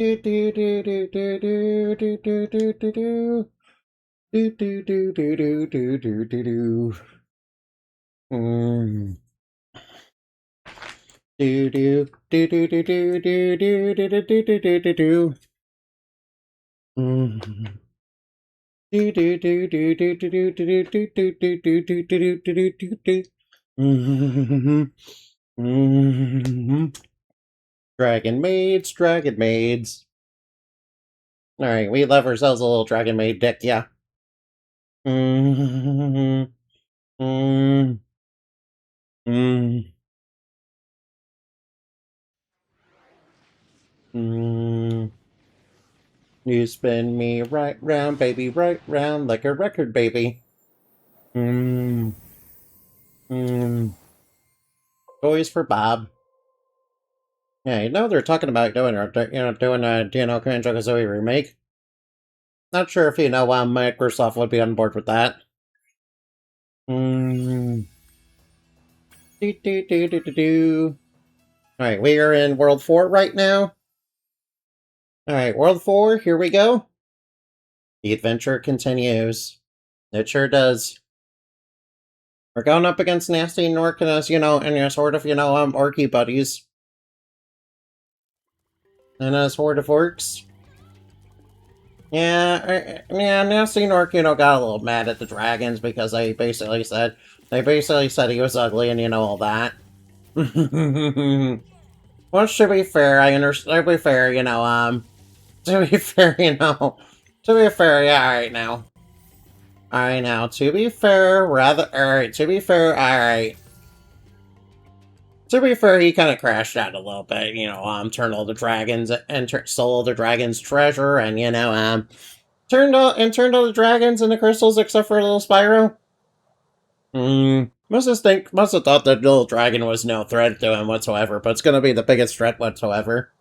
Do do do do do do do do do do do. Do do do do do do do do do. Mm. Do do do do do do do do do do do do do do. Mm. Do do do do do do do do do do do do do do do do do. Mhm. Mhm. Dragon maids, dragon maids. All right, we love ourselves a little dragon maid dick, yeah. Mm, mm, mm, mm. You spin me right round, baby, right round like a record, baby. Mm, mm. Toys for Bob. Yeah, you know they're talking about doing a Banjo-Kazooie remake. Not sure if Microsoft would be on board with that. Mm. Do, do, do, do, do, do. Alright, we are in World 4 right now. Alright, World 4, here we go. The adventure continues. It sure does. We're going up against Nasty Nork and his, and your sort of, orky buddies. And his horde of orcs. Yeah, Nasty Nork, got a little mad at the dragons because they basically said he was ugly and all that. Well, to be fair, I understand. To be fair, to be fair, to be fair, yeah, alright now. Alright now, to be fair, alright, to be fair, alright. To be fair, he kind of crashed out a little bit, turned all the dragons, and stole all the dragons' treasure, and, turned all the dragons into crystals except for little Spyro. Must have thought that little dragon was no threat to him whatsoever, but it's gonna be the biggest threat whatsoever.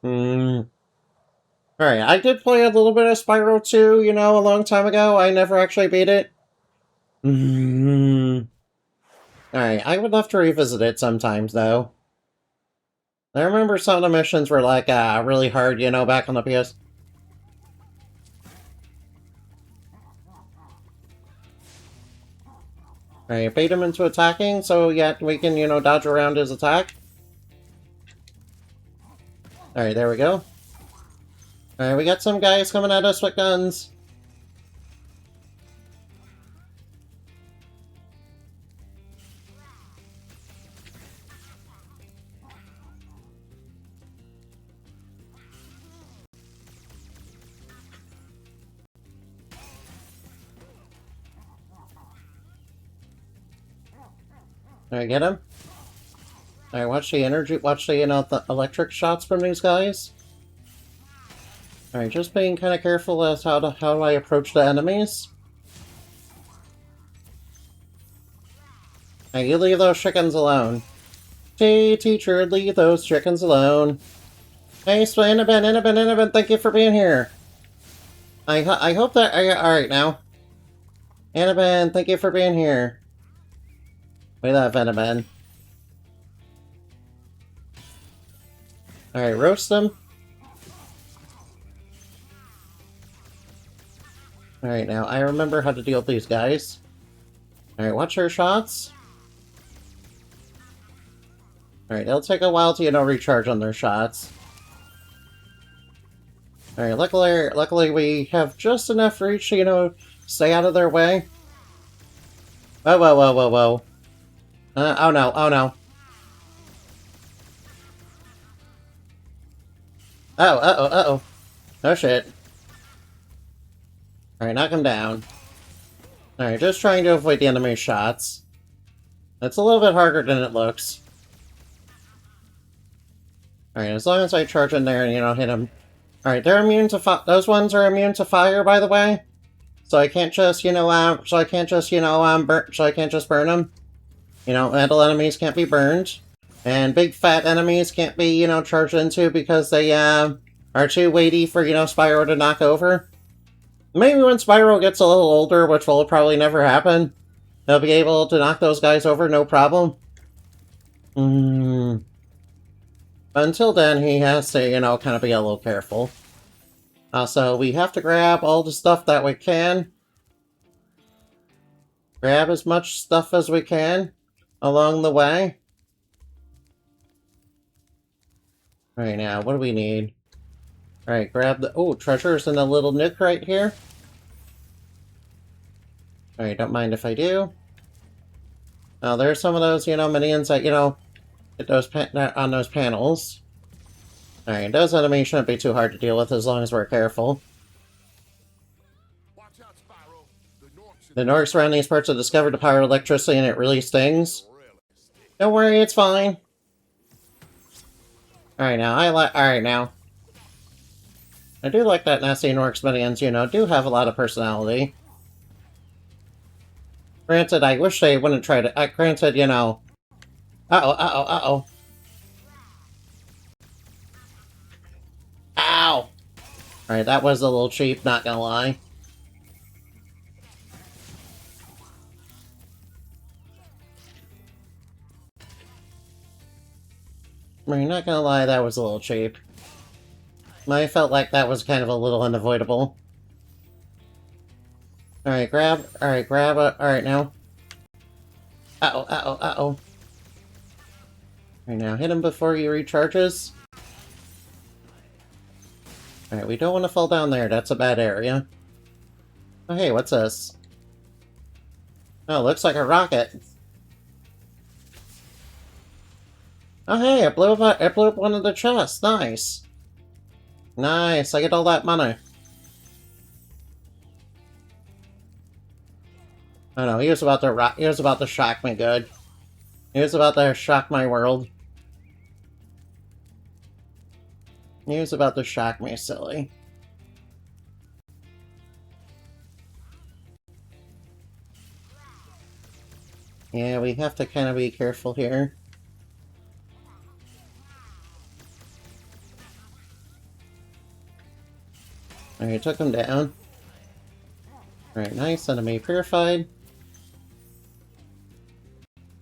Alright, I did play a little bit of Spyro 2, a long time ago. I never actually beat it. Alright, I would love to revisit it sometimes, though. I remember some of the missions were, like, really hard, back on the PS. Alright, bait him into attacking, so yeah, we can, dodge around his attack. Alright, there we go. Alright, we got some guys coming at us with guns. Alright, get him. Alright, watch the energy, watch the, the electric shots from these guys. Alright, just being kind of careful as how do I approach the enemies. Hey, you leave those chickens alone. Hey, teacher, leave those chickens alone. Hey, Annabelle, thank you for being here. I hope that... Alright, now. Annabelle, thank you for being here. We love Annabelle. Alright, roast them. Alright, now, I remember how to deal with these guys. Alright, watch her shots. Alright, it'll take a while to, recharge on their shots. Alright, luckily we have just enough reach to, stay out of their way. Whoa, whoa, whoa, whoa, whoa. Oh no, oh no. Oh, uh-oh, uh-oh. Oh shit. Alright, knock him down. Alright, just trying to avoid the enemy shots. It's a little bit harder than it looks. Alright, as long as I charge in there and, hit him. Alright, they're immune to those ones are immune to fire, by the way. So I can't just, burn them. Metal enemies can't be burned. And big fat enemies can't be, charged into because they, are too weighty for, Spyro to knock over. Maybe when Spyro gets a little older, which will probably never happen, he'll be able to knock those guys over, no problem. Oh But until then, he has to, you know, kind of be a little careful. Also, we have to grab all the stuff that we can. Grab as much stuff as we can along the way. Right now, what do we need? Alright, grab the... Oh, treasures in a little nook right here. Alright, don't mind if I do. Now, there's some of those, you know, minions that, you know, get those on those panels. Alright, those enemies shouldn't be too hard to deal with as long as we're careful. Watch out, Spyro. The Norks around these parts have discovered the power of electricity and it really stings. Don't worry, it's fine. Alright now, Alright now. I do like that nasty Norks minions, you know, do have a lot of personality. Granted, I wish they wouldn't try to... granted, you know... Uh-oh, uh-oh, uh-oh. Ow! Alright, that was a little cheap, not gonna lie. I mean, not gonna lie, that was a little cheap. I felt like that was kind of a little unavoidable. Alright, grab it. Alright, now. Uh-oh, uh-oh, uh-oh. Alright, now, hit him before he recharges. Alright, we don't want to fall down there. That's a bad area. Oh, hey, what's this? Oh, looks like a rocket. Oh, hey, it blew up one of the chests. Nice. Nice, I get all that money. Oh no, he was about to shock me good. He was about to shock my world. He was about to shock me silly. Yeah, we have to kind of be careful here. Alright, took him down. Alright, nice. Enemy purified.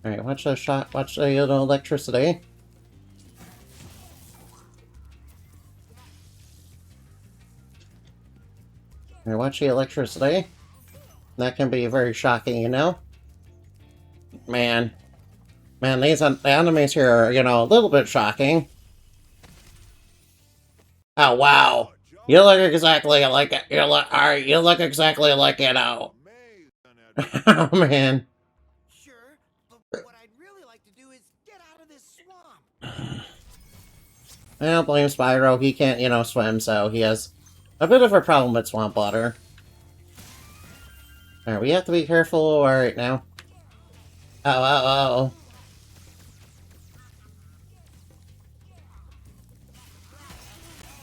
Alright, watch the electricity. Alright, watch the electricity. That can be very shocking, you know? Man, the enemies here are, you know, a little bit shocking. Oh, wow. You look exactly like it. You look exactly like, you know. Oh, man. Sure, but what I'd really like to do is get out of this swamp. I don't blame Spyro. He can't, you know, swim, so he has a bit of a problem with swamp water. Alright, we have to be careful. Alright, now. Oh.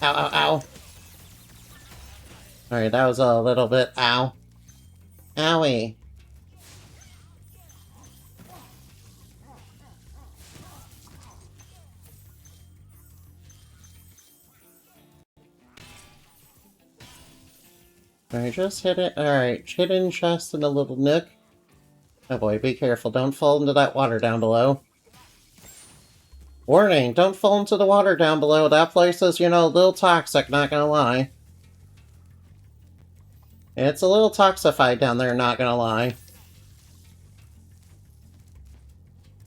Ow. Alright, that was a little bit... Ow. Owie. Alright, just hit it. Alright, hidden chest in a little nook. Oh boy, be careful. Don't fall into that water down below. Warning, don't fall into the water down below. That place is, you know, a little toxic, not gonna lie. It's a little toxified down there, not gonna lie.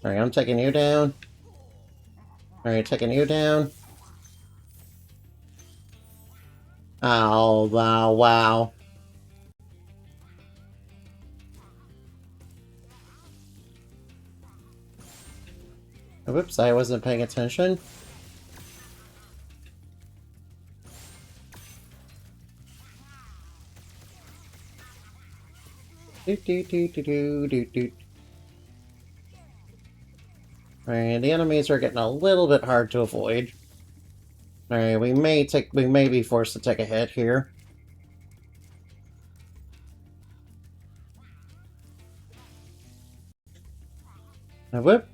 Alright, I'm taking you down. Alright, taking you down. Oh, wow. Whoops, I wasn't paying attention. Alright, the enemies are getting a little bit hard to avoid. Alright, we may be forced to take a hit here. Whoop.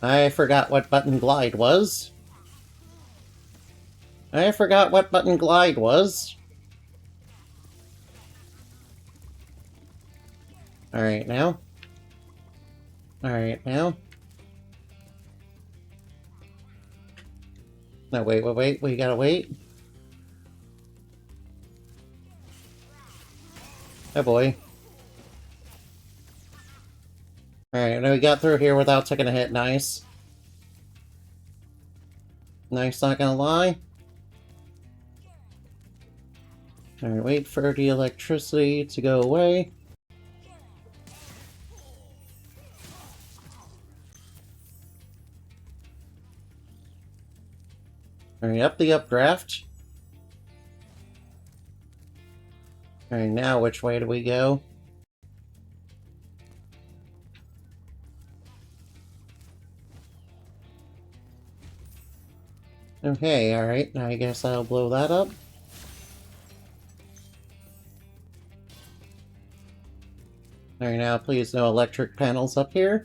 I forgot what button glide was. Alright, now. No, wait. We gotta wait. Oh boy. Alright, now we got through here without taking a hit. Nice. Nice, not gonna lie. Alright, wait for the electricity to go away. Alright, up the updraft. Alright, now which way do we go? Okay, alright, I guess I'll blow that up. Alright, now please no electric panels up here.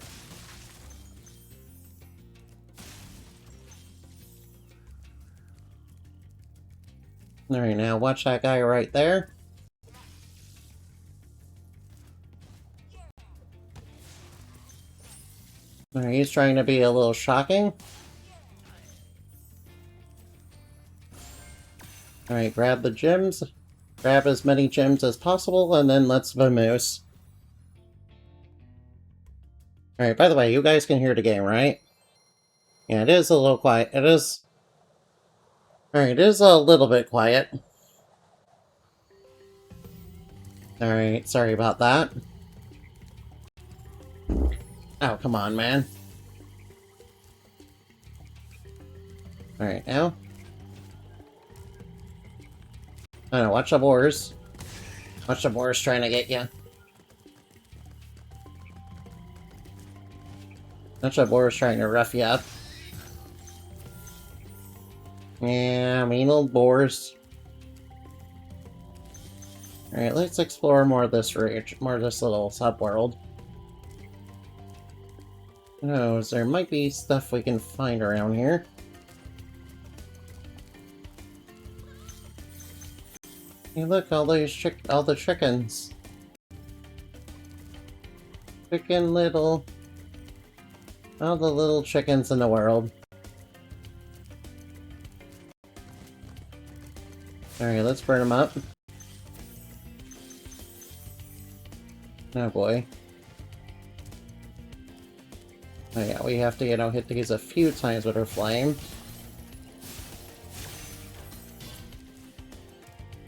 Alright, now watch that guy right there. Alright, he's trying to be a little shocking. Alright, grab the gems. Grab as many gems as possible, and then let's vamoose. Alright, by the way, you guys can hear the game, right? Yeah, it is a little quiet. It is... Alright, it is a little bit quiet. Alright, sorry about that. Oh, come on, man. Alright, now. Oh no, watch the boars. Watch the boars trying to get you. Watch the boars trying to rough you up. Yeah, mean old boars. Alright, let's explore more of this region, more of this little subworld. Who knows, there might be stuff we can find around here. Hey, look, all the chickens. All the little chickens in the world. Alright, let's burn them up. Oh boy. Oh yeah, we have to, hit these a few times with our flame.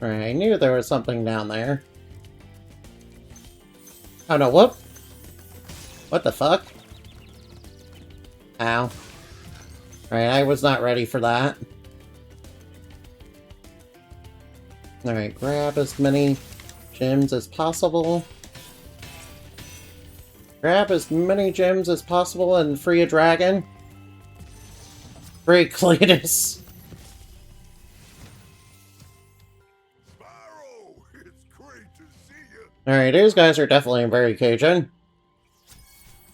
Alright, I knew there was something down there. Oh no, whoop! What the fuck? Ow. Alright, I was not ready for that. Alright, grab as many gems as possible. Grab as many gems as possible and free a dragon. Free Cletus. Spyro, it's great to see you. Alright, these guys are definitely very Cajun.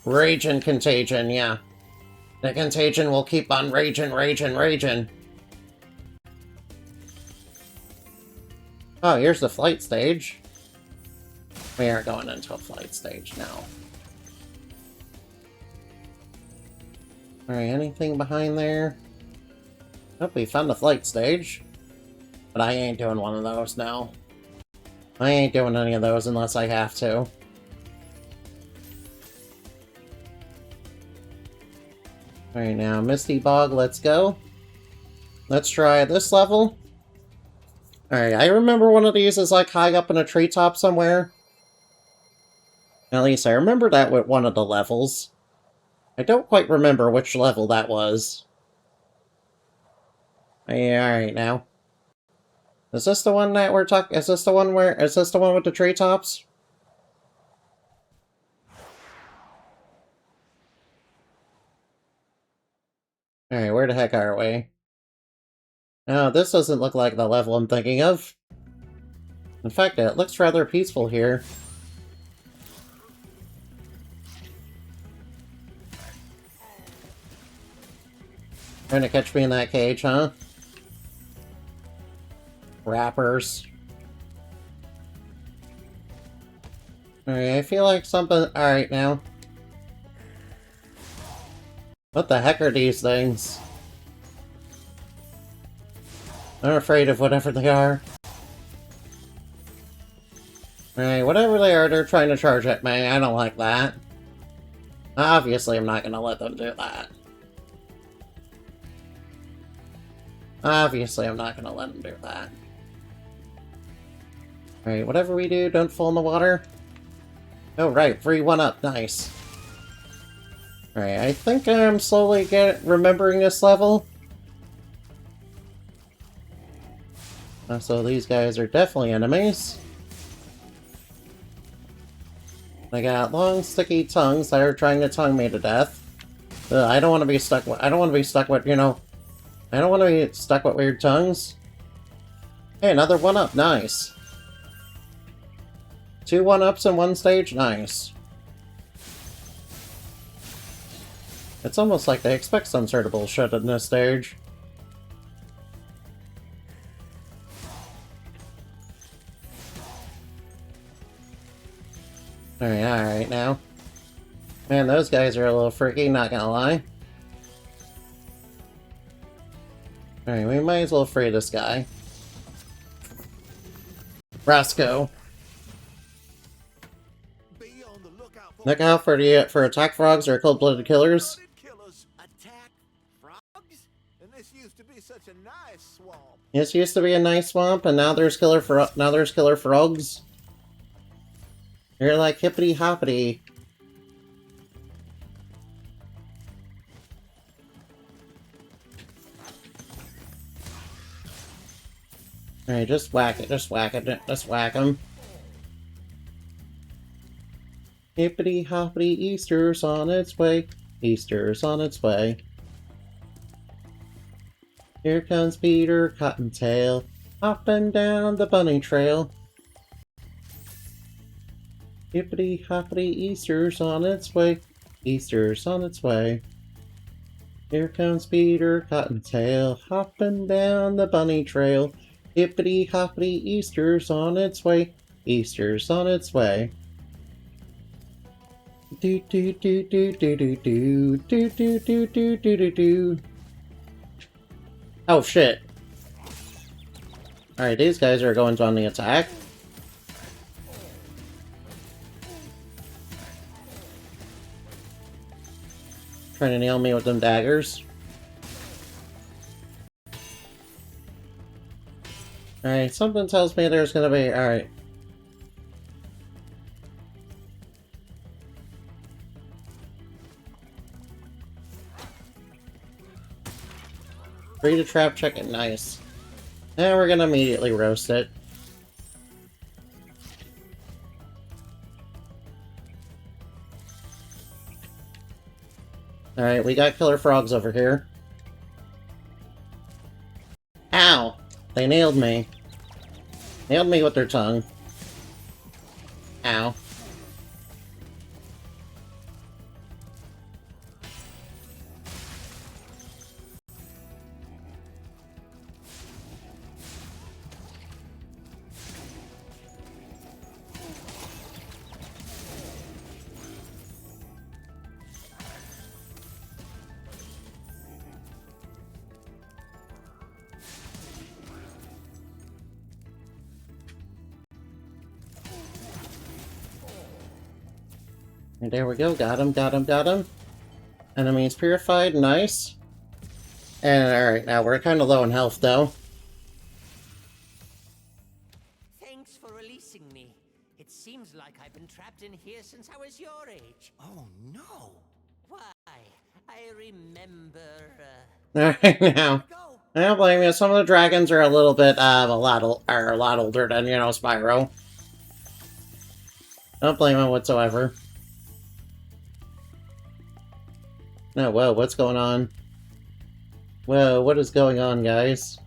Raging contagion, yeah. The contagion will keep on raging. Oh, here's the flight stage. We aren't going into a flight stage now. Alright, anything behind there? Oh, we found the flight stage. But I ain't doing one of those now. I ain't doing any of those unless I have to. Alright, now, Misty Bog, let's go. Let's try this level. Alright, I remember one of these is like high up in a treetop somewhere. At least I remember that with one of the levels. I don't quite remember which level that was. Yeah, alright now. Is this the one that we're talking? Is this the one with the treetops? Alright, where the heck are we? Oh, this doesn't look like the level I'm thinking of. In fact, it looks rather peaceful here. Trying to catch me in that cage, huh? Rappers. Alright, I feel like something... Alright, now. What the heck are these things? I'm afraid of whatever they are. Alright, whatever they are, they're trying to charge at me. I don't like that. Obviously, I'm not gonna let them do that. Obviously, I'm not gonna let them do that. Alright, whatever we do, don't fall in the water. Oh, right, free 1-up. Nice. Alright, I think I'm slowly remembering this level. So these guys are definitely enemies. They got long, sticky tongues that are trying to tongue me to death. I don't want to be stuck with, I don't want to be stuck with, you know, I don't want to be stuck with weird tongues. Hey, another 1-up. Nice. 2 1-ups in one stage? Nice. It's almost like they expect some sort of bullshit in this stage. Alright now. Man, those guys are a little freaky, not gonna lie. Alright, we might as well free this guy. Roscoe. Be on the lookout Look out for attack frogs or cold-blooded killers. killers. Attack frogs? And this used to be such a nice swamp. This used to be a nice swamp, and now there's killer frogs. You're like hippity hoppity. Alright, just whack it, just whack it, just whack him. Hippity hoppity, Easter's on its way. Easter's on its way. Here comes Peter Cottontail, hopping down the bunny trail. Hippity hoppity, Easter's on its way. Easter's on its way. Here comes Peter Cottontail, hopping down the bunny trail. Hippity hoppity, Easter's on its way. Easter's on its way. Do do do do do do do do do do do do do do. Oh shit. Alright, these guys are going on the attack. Trying to nail me with them daggers. Alright, something tells me there's gonna be... Alright. Free to trap chicken, nice. And we're gonna immediately roast it. Alright, we got killer frogs over here. Ow! They nailed me. Nailed me with their tongue. Ow. And there we go, got him, got him, got him. Enemies purified, nice. And alright, now we're kind of low in health though. Thanks for releasing me. It seems like I've been trapped in here since I was your age. Oh no. Why, I remember, Alright now. Go. I don't blame you, some of the dragons are a little bit, a lot older than, you know, Spyro. Don't blame him whatsoever. No, whoa, what's going on? Whoa, what is going on, guys?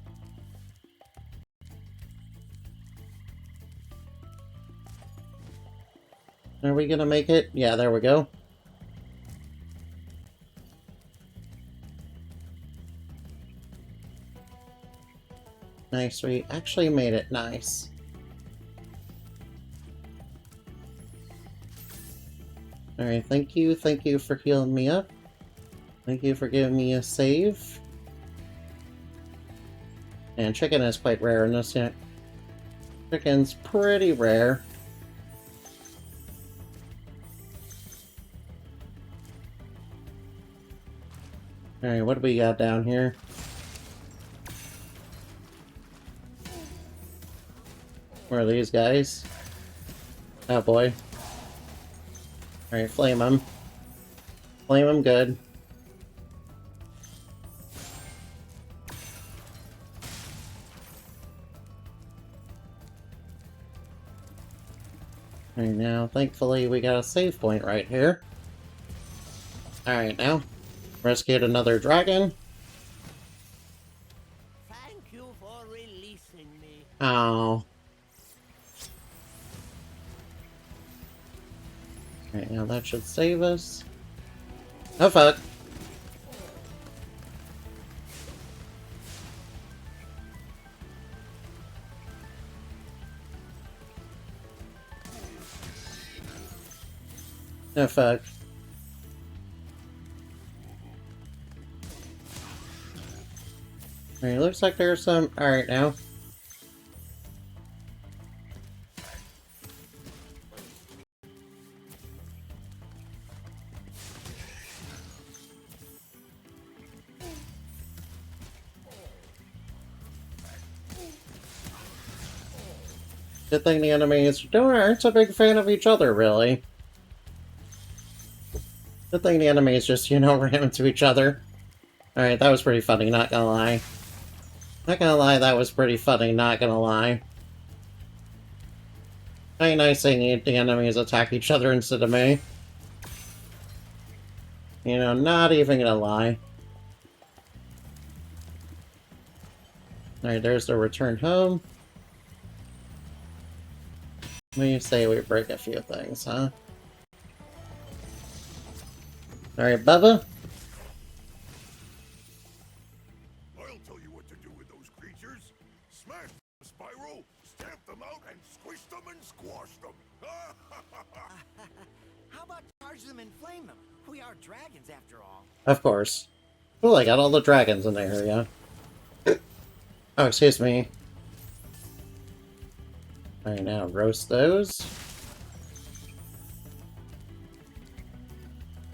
Are we gonna make it? Yeah, there we go. Nice, we actually made it nice. Alright, thank you for healing me up. Thank you for giving me a save. And chicken is quite rare in this yet. Chicken's pretty rare. Alright, what do we got down here? Where are these guys? Oh boy. Alright, flame them. Flame them good. Right now, thankfully, we got a save point right here. Alright, now, rescued another dragon. Thank you for releasing me. Oh. Alright, now that should save us. Oh, fuck. Oh, fuck. Alright, looks like there's some... Alright, now. Good thing the enemies aren't a big fan of each other, really. Good thing the enemies just, you know, ran into each other. Alright, that was pretty funny, not gonna lie. Not gonna lie, that was pretty funny, not gonna lie. Kinda nice seeing the enemies attack each other instead of me. You know, not even gonna lie. Alright, there's the return home. We say we break a few things, huh? Alright, Bubba? I'll tell you what to do with those creatures. Smash them, Spyro, stamp them out, and squish them and squash them. How about charge them and flame them? We are dragons after all. Of course. Cool, I got all the dragons in the area. Oh, excuse me. Alright, now roast those.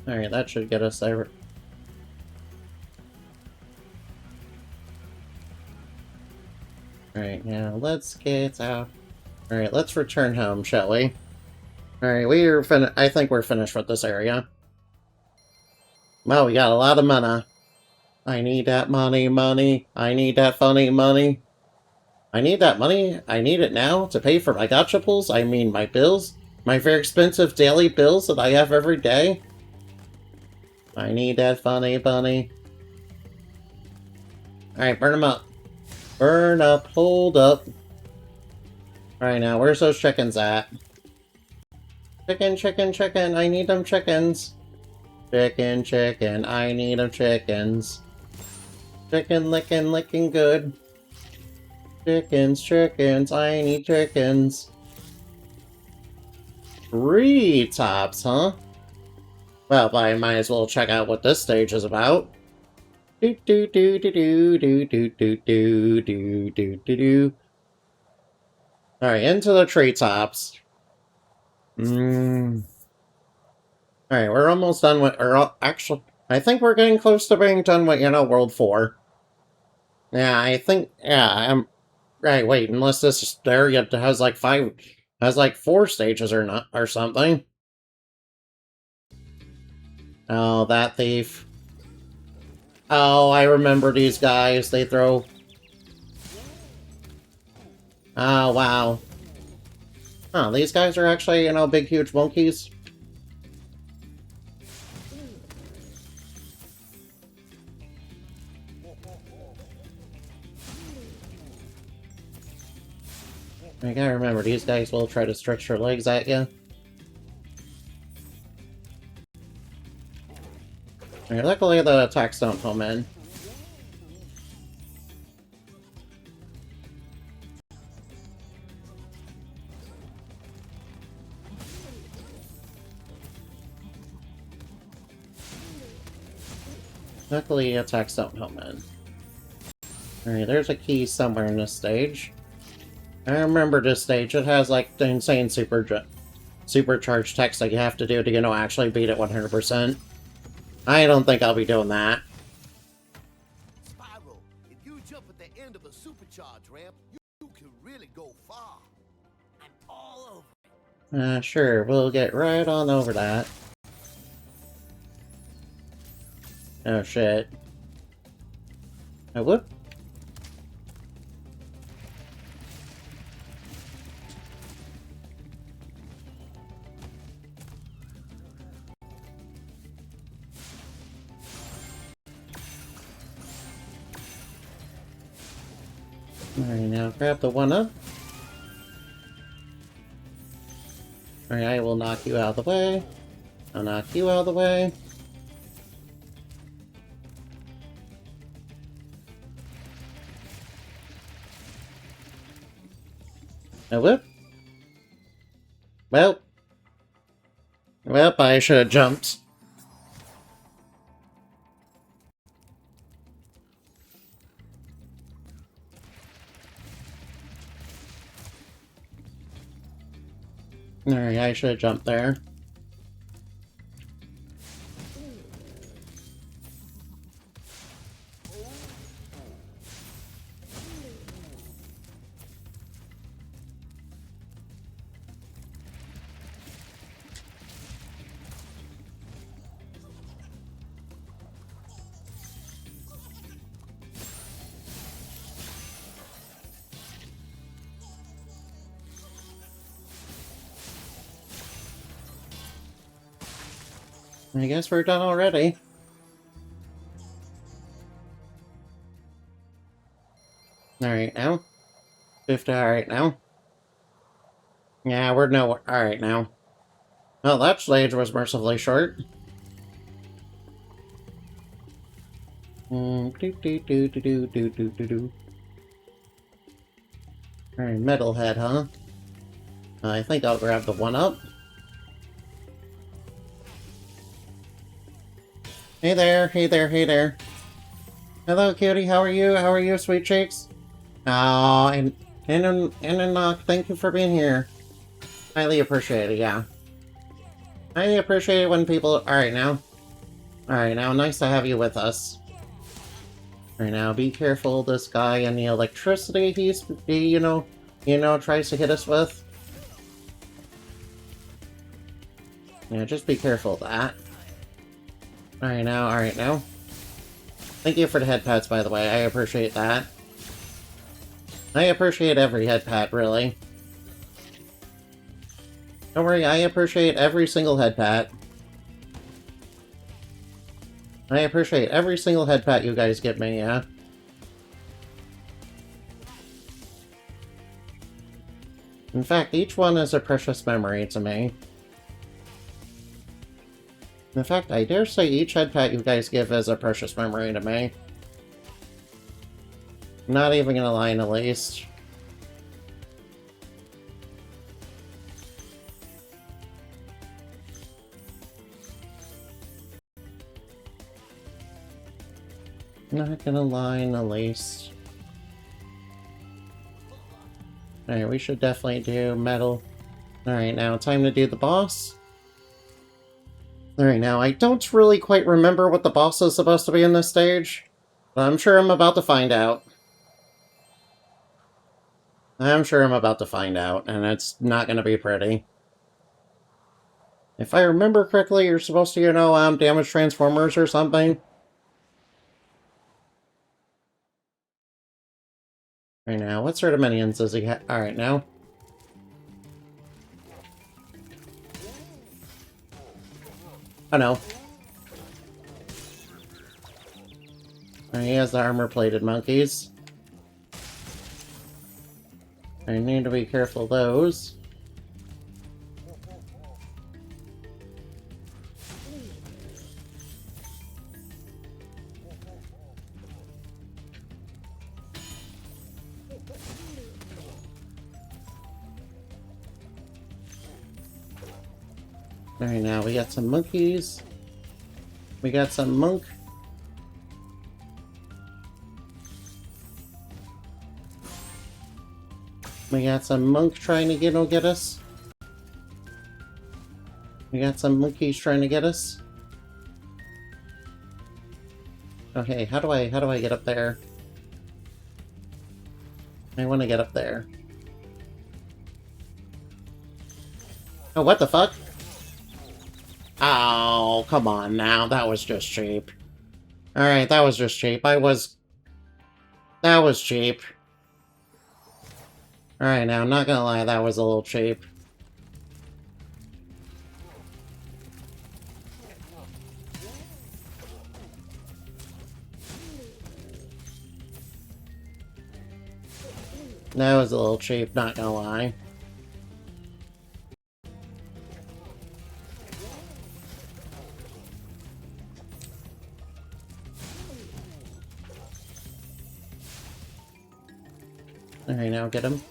Alright, that should get us there. Alright, now let's get out. Alright, let's return home, shall we? Alright, I think we're finished with this area. Well, we got a lot of mana. I need that money. I need that funny money. I need that money. I need it now to pay for my gacha pulls. I mean, my bills. My very expensive daily bills that I have every day. I need that funny bunny. Alright, burn them up. Burn up, hold up. Alright, now, where's those chickens at? Chicken, I need them chickens. Chicken, I need them chickens. Chicken licking good. Chickens, I need chickens. Tree tops, huh? Well, I might as well check out what this stage is about. Do do do do do do do do do do do do do. Alright, into the treetops. Alright, we're almost done with, actually, I think we're getting close to being done with, World 4. Yeah, I think, yeah, right, wait, unless this area has like 4 stages or not, or something. Oh, that thief. Oh, I remember these guys, they throw... Oh, wow. Oh, these guys are actually, big, huge monkeys. I gotta remember, these guys will try to stretch their legs at you. Alright, luckily the attacks don't come in. Luckily attacks don't come in. Alright, there's a key somewhere in this stage. I remember this stage. It has, like, the insane supercharged text that you have to do to, you know, actually beat it 100%. I don't think I'll be doing that. Spyro, if you jump at the end of a supercharge ramp, you can really go far. I'm all over it. Sure, we'll get right on over that. Oh, shit. Oh, whoop. Alright, now grab the one-up. Alright, I will knock you out of the way. I'll knock you out of the way. Oh, whoop. Well. Well, I should have jumped. Alright, I should have jumped there. I guess we're done already. Alright now. 50, alright now. Yeah, we're no alright now. Well, that stage was mercifully short. Do do do do do do do do do. Alright, metalhead, huh? I think I'll grab the one-up. Hey there, hey there, hey there. Hello, cutie. How are you? How are you, sweet cheeks? Oh, and thank you for being here. Highly appreciate it, yeah. I appreciate it when people... Alright, now. Alright, now, nice to have you with us. Alright, now, be careful, this guy and the electricity he tries to hit us with. Yeah, just be careful of that. Alright now, alright now. Thank you for the head pats, by the way. I appreciate that. I appreciate every head pat, really. Don't worry, I appreciate every single head pat. I appreciate every single head pat you guys give me, yeah? In fact, each one is a precious memory to me. In fact, I dare say each head pat you guys give is a precious memory to me. Not even gonna lie in the least. Not gonna lie in the least. Alright, we should definitely do metal. Alright, now time to do the boss. Alright, now I don't really quite remember what the boss is supposed to be in this stage, but I'm sure I'm about to find out. I'm sure I'm about to find out, and it's not gonna be pretty. If I remember correctly, you're supposed to, damage Transformers or something. Right now, what sort of minions does he have? Alright, now. Oh no. He has the armor-plated monkeys. I need to be careful of those. Alright, now we got some monkeys. We got some monk. We got some monk trying to get us. We got some monkeys trying to get us. Okay, how do I get up there? I want to get up there. Oh, what the fuck? Oh, come on now. That was just cheap. Alright, that was just cheap. That was cheap. Alright, now, I'm not gonna lie, that was a little cheap. That was a little cheap, not gonna lie. Alright, now get him.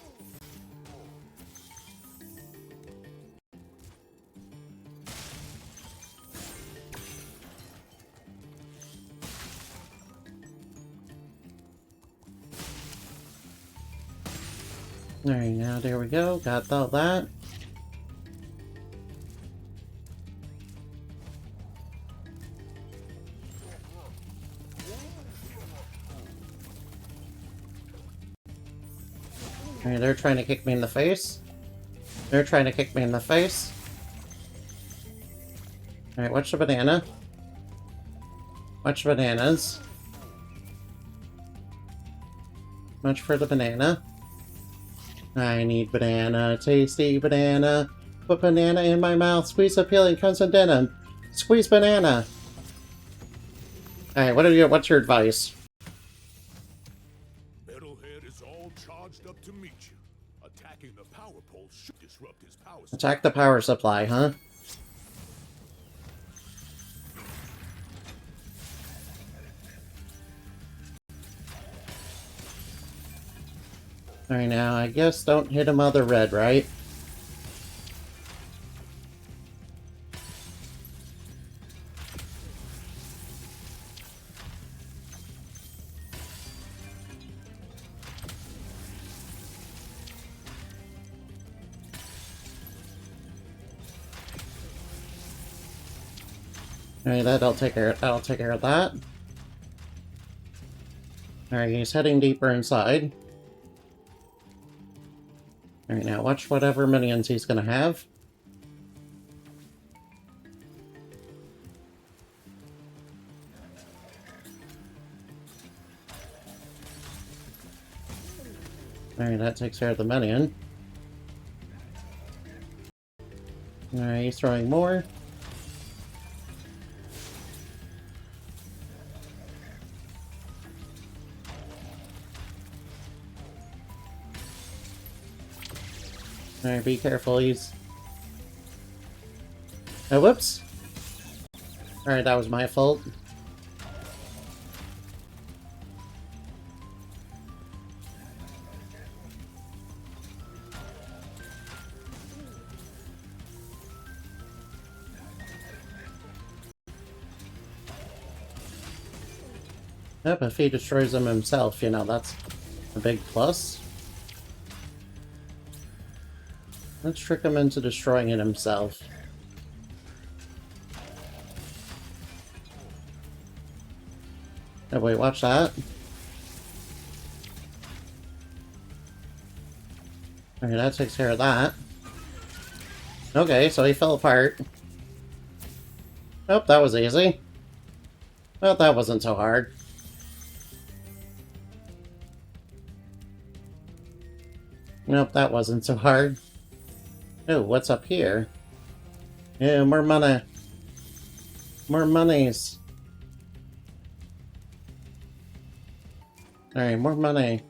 Alright, now there we go. Got all that. Alright, they're trying to kick me in the face. They're trying to kick me in the face. Alright, watch the banana. Watch bananas. Watch for the banana. I need banana, tasty banana. Put banana in my mouth. Squeeze appealing, comes in denim. Squeeze banana. Alright, what's your advice? Metalhead is all charged up to meet you. Attacking the power pole should disrupt his power supply. Attack the power supply, huh? Alright, now, I guess don't hit him other red, right? Alright, that'll take care of that. Alright, he's heading deeper inside. Alright, now watch whatever minions he's gonna have. Alright, that takes care of the minion. Alright, he's throwing more. Alright, be careful, he's... Oh, whoops! Alright, that was my fault. Yep, if he destroys them himself, you know, that's a big plus. Let's trick him into destroying it himself. Oh wait, watch that. Okay, that takes care of that. Okay, so he fell apart. Oh, that was easy. Well, that wasn't so hard. Nope, that wasn't so hard. Oh, what's up here? Yeah, more money. More monies. Alright, more money.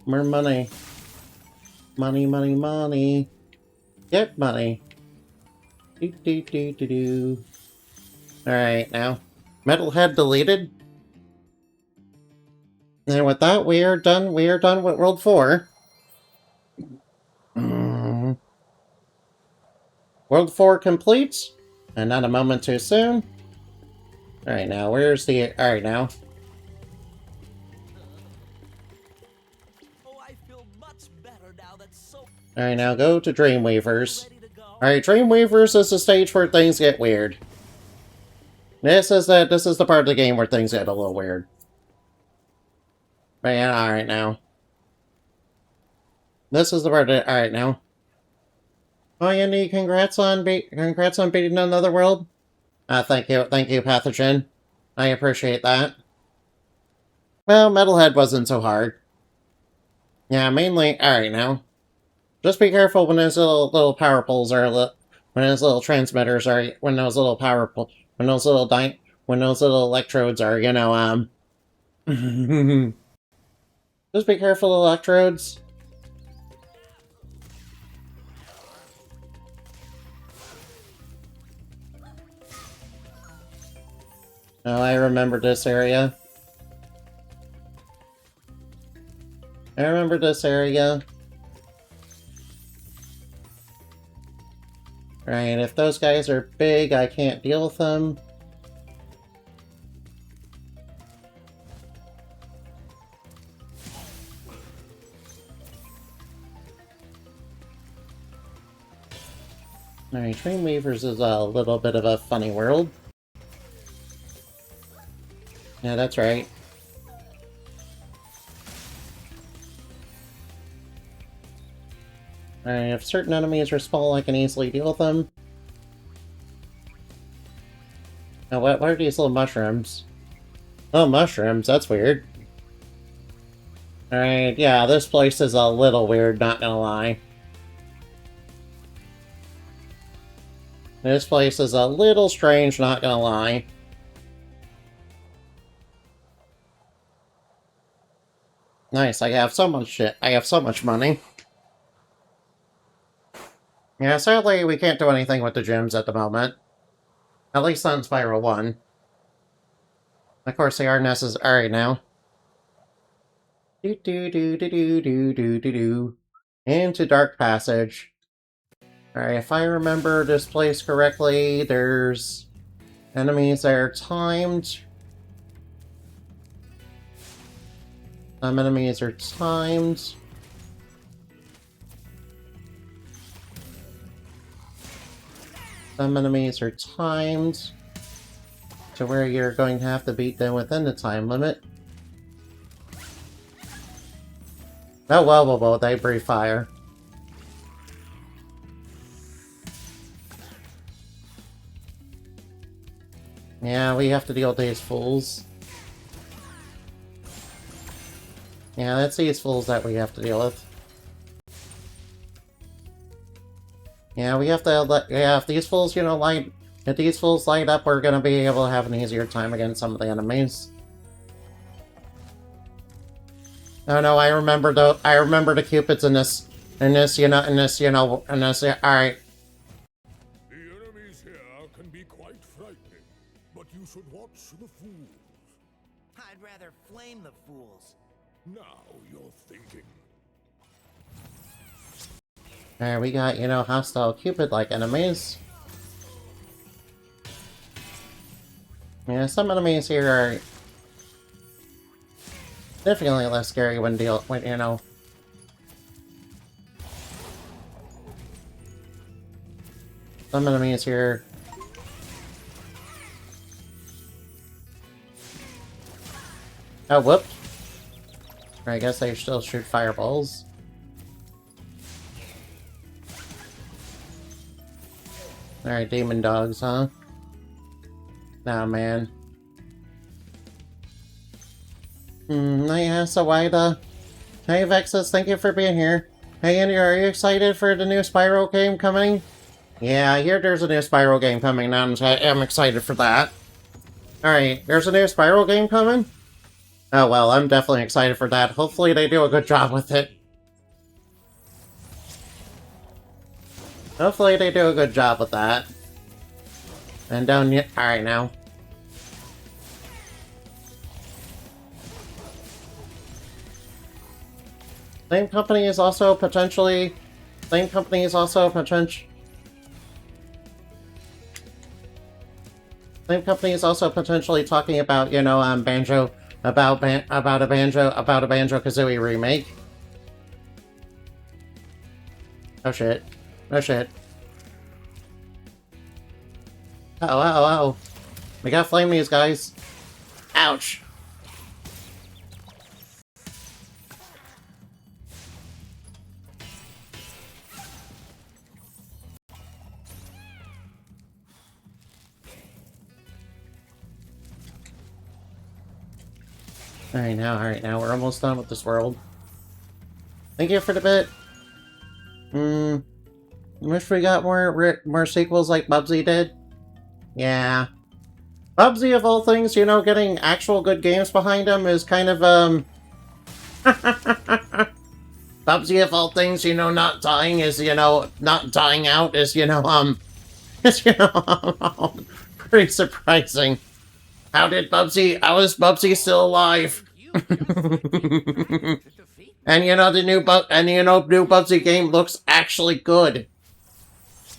More money. Money, money, money. Get money. Do, do, do, do, do. Alright, now. Metalhead deleted. And with that, we are done with World 4. World 4 complete, and not a moment too soon. Alright, now, where's the... Alright, now. Oh, I feel much Alright, now go to Dreamweavers. Alright, Dreamweavers is the stage where things get weird. This is the part of the game where things get a little weird. But yeah, alright now. This is the part of alright now. Oh, Andy, congrats on beating another world. Thank you, Pathogen. I appreciate that. Well, Metalhead wasn't so hard. Yeah, mainly, alright now. Just be careful when those little power poles are when those little transmitters are when those little electrodes are, you know, just be careful, electrodes. Oh, I remember this area. Right, if those guys are big, I can't deal with them. Alright, Dreamweavers is a little bit of a funny world. Yeah, that's right. Alright, if certain enemies are small, I can easily deal with them. Now, what are these little mushrooms? Oh, mushrooms, that's weird. Alright, yeah, this place is a little weird, not gonna lie. This place is a little strange, not gonna lie. Nice, I have so much shit. I have so much money. Yeah, sadly, we can't do anything with the gems at the moment. At least on Spyro 1. Of course, they are necessary now. Do-do-do-do-do-do-do-do-do. Into Dark Passage. Alright, if I remember this place correctly, there's enemies that are timed. Some enemies are timed. Some enemies are timed to where you're going to have to beat them within the time limit. Oh, well, they breathe fire. Yeah, we have to deal with these fools. Yeah, that's these fools that we have to deal with. Yeah, we have to yeah, if these fools, you know, if these fools light up, we're gonna be able to have an easier time against some of the enemies. Oh no, I remember the Cupids in this, alright. The enemies here can be quite frightening, but you should watch the fools. I'd rather flame the fools. Now you're thinking. Alright, we got, you know, hostile Cupid-like enemies. Yeah, some enemies here are significantly less scary when you know. Some enemies here. Oh, whoop. I guess they still shoot fireballs. Alright, demon dogs, huh? Nah, man. Yeah, so Wida. Hey, Vexus, thank you for being here. Hey, Andy, are you excited for the new Spyro game coming? Yeah, I hear there's a new Spyro game coming, and I'm excited for that. Alright, there's a new Spyro game coming? Oh, well, I'm definitely excited for that. Hopefully they do a good job with it. Hopefully they do a good job with that. And down yet. Alright now. Same company is also potentially talking about, you know, Banjo, about a Banjo-Kazooie remake. Oh shit. Oh shit. Oh. We gotta flame these guys. Ouch. Alright now, we're almost done with this world. Thank you for the bit. Wish we got more sequels like Bubsy did. Yeah. Bubsy, of all things, you know, getting actual good games behind him is kind of, Bubsy, of all things, you know, not dying is, you know, not dying out is, you know, is, you know, pretty surprising. How is Bubsy still alive? And you know, new Bubsy game looks actually good.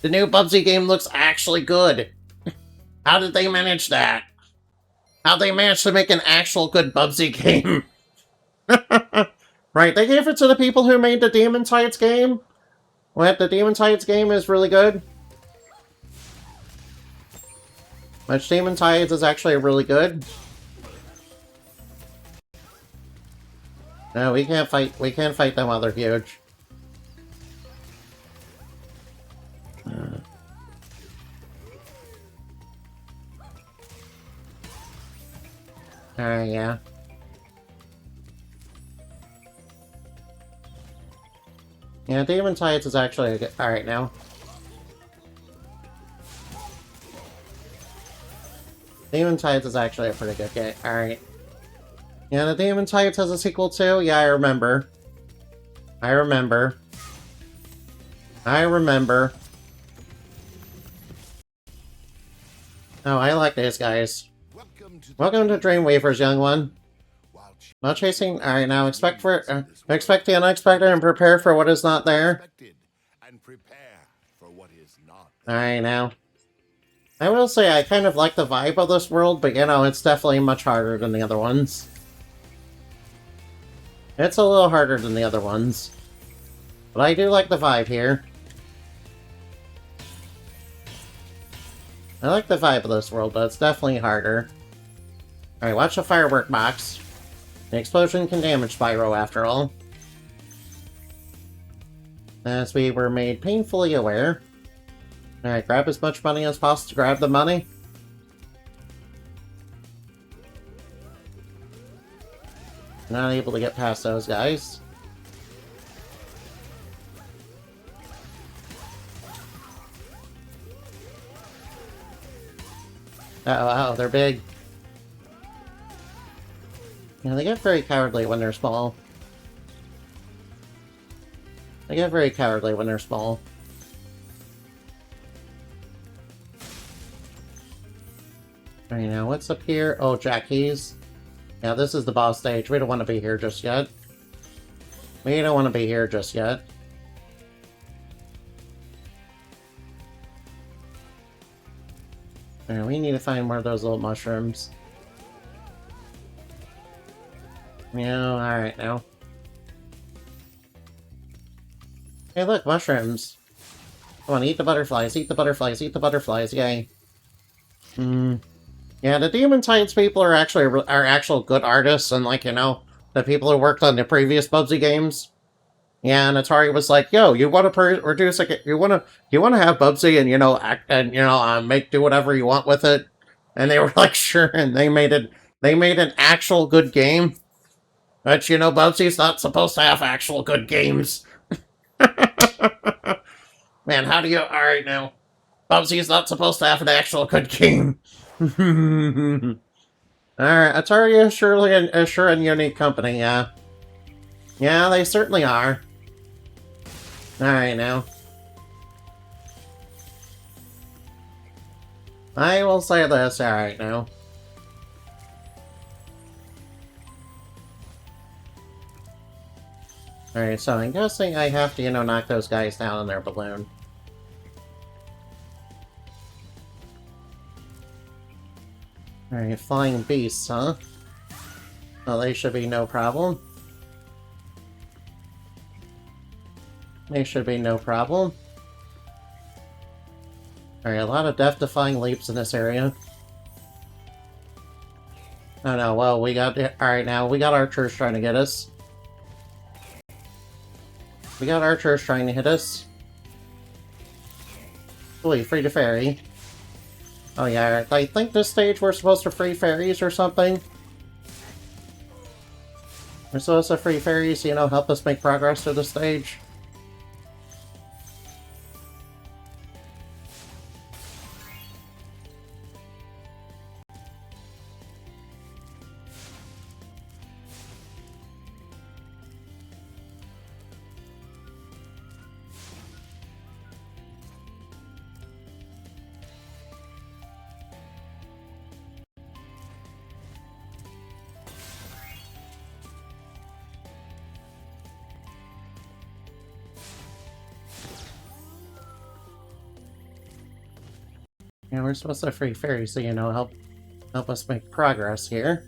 The new Bubsy game looks actually good. How did they manage that? How'd they manage to make an actual good Bubsy game? Right, they gave it to the people who made the Demon Tides game. What, the Demon Tides game is really good. Which Demon Tides is actually really good. No, we can't fight them while they're huge. Yeah. Yeah, Demon Tides is actually a good... Alright, now. Demon Tides is actually a pretty good game. Alright. Yeah, the Demon Tides has a sequel too? Yeah, I remember. Oh, I like these guys. Welcome to Dreamweavers, young one. Not chasing... Alright, now expect the unexpected and prepare for what is not there. Alright, now. I will say I kind of like the vibe of this world, but you know, it's definitely much harder than the other ones. It's a little harder than the other ones. But I do like the vibe here. I like the vibe of this world, but it's definitely harder. Alright, watch the firework box. The explosion can damage Spyro, after all. As we were made painfully aware. Alright, grab as much money as possible to grab the money. Not able to get past those guys. Uh-oh, they're big. Yeah, they get very cowardly when they're small. They get very cowardly when they're small. Alright, now what's up here? Oh, Jackie's. Yeah, this is the boss stage. We don't want to be here just yet. We don't want to be here just yet. Alright, we need to find more of those little mushrooms. Yeah, alright now. Hey look, mushrooms! Come on, eat the butterflies, eat the butterflies, eat the butterflies, yay. Yeah, the Demon Tides people are actual good artists, and like, you know, the people who worked on the previous Bubsy games. Yeah, and Atari was like, "Yo, you want to produce you want to have Bubsy and you know do whatever you want with it," and they were like, "Sure," and they made an actual good game. But you know, Bubsy's not supposed to have actual good games. Man, how do you? All right, now, Bubsy's not supposed to have an actual good game. Alright, Atari is sure a unique company, yeah. Yeah, they certainly are. Alright, now. I will say this, alright, now. Alright, so I'm guessing I have to, you know, knock those guys down in their balloon. Alright, flying beasts, huh? Well, they should be no problem. They should be no problem. Alright, a lot of death-defying leaps in this area. Oh no, well, we got... Alright, now, we got archers trying to get us. We got archers trying to hit us. Holy, free to fairy. Oh yeah, I think this stage we're supposed to free fairies or something. We're supposed to free fairies, you know, help us make progress to the stage. Yeah, we're supposed to free fairies, so, you know, help us make progress here.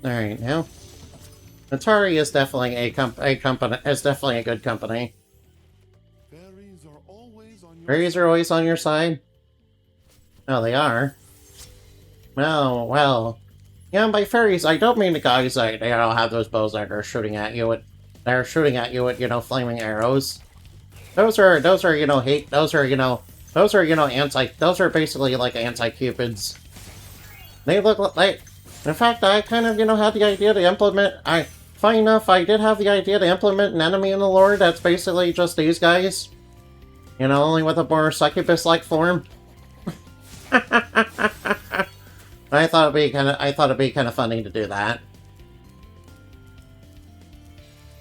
Alright, now. Atari is definitely a company, is definitely a good company. Fairies are always on your Fairies are always on your side? Oh, they are? Well, well. Yeah, by fairies, I don't mean the guys that, you know, have those bows that are shooting at you with, you know, flaming arrows. Those are, you know, those are, you know, those are basically like anti-cupids. They look like, in fact, I kind of, you know, had the idea to implement, funny enough, I did have the idea to implement an enemy in the lore that's basically just these guys. You know, only with a more succubus-like form. I thought it'd be kind of funny to do that.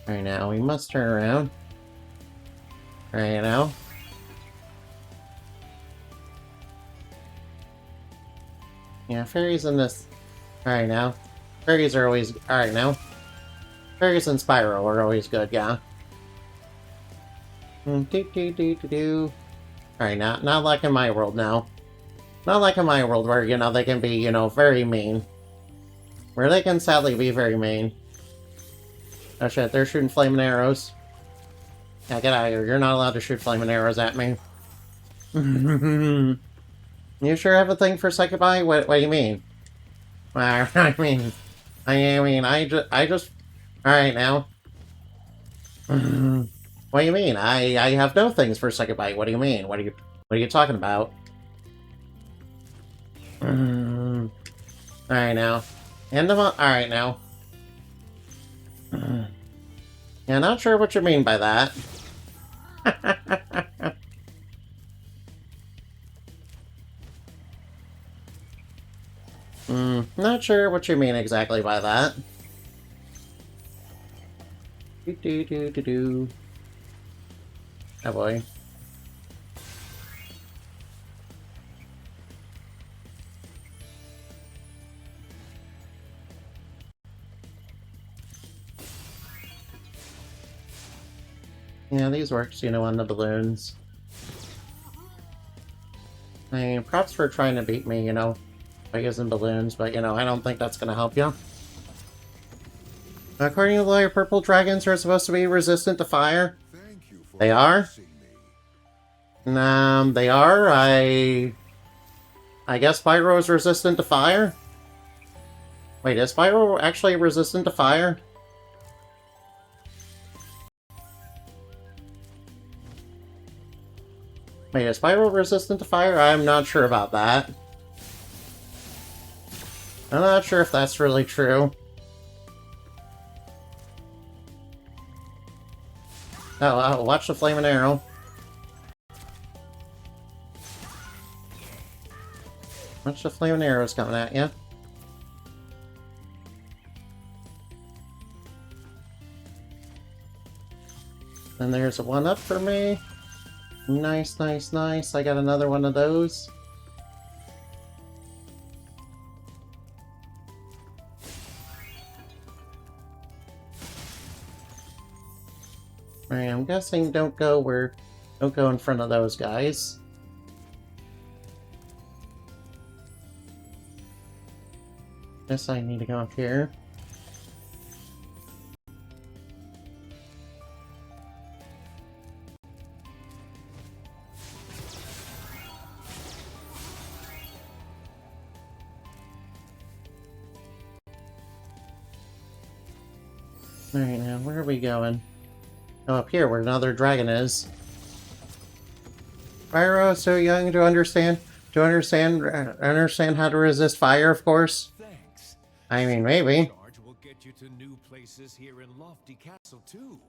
Right now, we must turn around. Right now. Yeah, fairies in this. Alright now. Fairies are always. Alright now. Fairies in Spyro are always good, yeah. Alright, not like in my world now. Not like in my world where, you know, they can be, you know, very mean. Where they can sadly be very mean. Oh shit, they're shooting flaming arrows. Yeah, get out of here. You're not allowed to shoot flaming arrows at me. You sure have a thing for succubi? What do you mean? I mean, I just... Alright, now. What do you mean? I have no things for succubi. What do you mean? What are you talking about? Alright, now. End them up. Alright, now. Yeah, not sure what you mean by that. Not sure what you mean exactly by that. Do. Oh boy. Yeah, these works, you know, on the balloons. I mean, props for trying to beat me, you know, by using balloons, but, you know, I don't think that's gonna help you. According to the lawyer, purple dragons are supposed to be resistant to fire. Thank you for They are? releasing me. They are. I guess Spyro is resistant to fire? Wait, is Spyro actually resistant to fire? Wait, is Spyro resistant to fire? I'm not sure about that. I'm not sure if that's really true. Oh, watch the flaming arrow. Watch the flaming arrows coming at you. And there's a one up for me. Nice, nice, nice. I got another one of those. Alright, I'm guessing don't go in front of those guys. Guess I need to go up here. Alright, now where are we going? Oh, up here where another dragon is. Spyro, so young to understand how to resist fire, of course. Thanks. I mean, maybe. Charge will get you to new places here in Lofty Castle too.